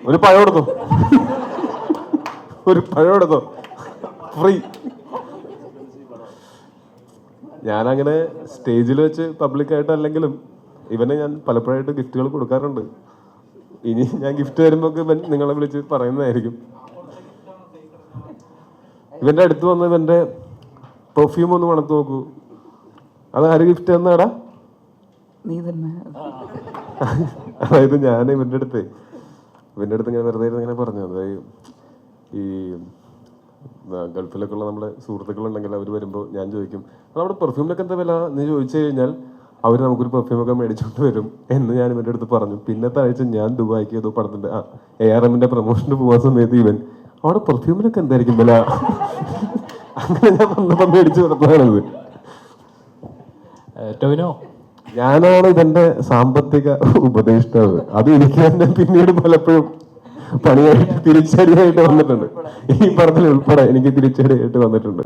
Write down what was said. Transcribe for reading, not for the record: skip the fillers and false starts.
ഒരു പഴം എടുത്തോ, ഒരു പഴം എടുത്തോ, ഫ്രീ. ഞാനങ്ങനെ സ്റ്റേജിൽ വെച്ച് പബ്ലിക്കായിട്ട് അല്ലെങ്കിലും ഇവനെ ഞാൻ പലപ്പോഴായിട്ട് ഗിഫ്റ്റുകൾ കൊടുക്കാറുണ്ട്. ഇനി ഞാൻ ഗിഫ്റ്റ് തരുമ്പോൾ ഇവൻ നിങ്ങളെ വിളിച്ച് പറയുന്നതായിരിക്കും. ഇവന്റെ അടുത്ത് വന്ന് ഇവന്റെ പെർഫ്യൂം ഒന്ന് മണത്ത് നോക്കൂ. അത് ആര് ഗിഫ്റ്റ് തന്നാടാ? നീ തന്നെ. അതായത് ഞാൻ ഇവന്റെ അടുത്ത് ഇങ്ങനെ വെറുതെ ഇങ്ങനെ പറഞ്ഞു, അതായത് ഈ ഗൾഫിലൊക്കെ ഉള്ള നമ്മുടെ സുഹൃത്തുക്കളുണ്ടെങ്കിൽ അവർ വരുമ്പോൾ ഞാൻ ചോദിക്കും നമ്മുടെ പെർഫ്യൂമിനൊക്കെ എന്താ വില എന്ന് ചോദിച്ചു കഴിഞ്ഞാൽ അവർ നമുക്കൊരു പെർഫ്യൂമൊക്കെ മേടിച്ചോണ്ട് വരും എന്ന് ഞാൻ ഇവന്റെ അടുത്ത് പറഞ്ഞു. പിന്നത്തെ ആഴ്ച ഞാൻ ദുബായിക്ക് ഏതോ പടത്തിന്റെ ARMന്റെ പ്രൊമോഷന് പോകാൻ സമയത്ത് ഇവൻ അവിടെ പെർഫ്യൂമിനൊക്കെ എന്തായിരിക്കും വില, അങ്ങനെ ഞാൻ വന്നപ്പോൾ മേടിച്ചു കൊടുത്തതാണത്. ഞാനാണ് ഇതെന്റെ സാമ്പത്തിക ഉപദേഷ്ടാവ്. അത് എനിക്ക് തന്നെ പിന്നീട് പലപ്പോഴും പണിയായിട്ട് തിരിച്ചടിയായിട്ട് വന്നിട്ടുണ്ട്. ഈ പറഞ്ഞതിൽ ഉൾപ്പെടെ എനിക്ക് തിരിച്ചടിയായിട്ട് വന്നിട്ടുണ്ട്.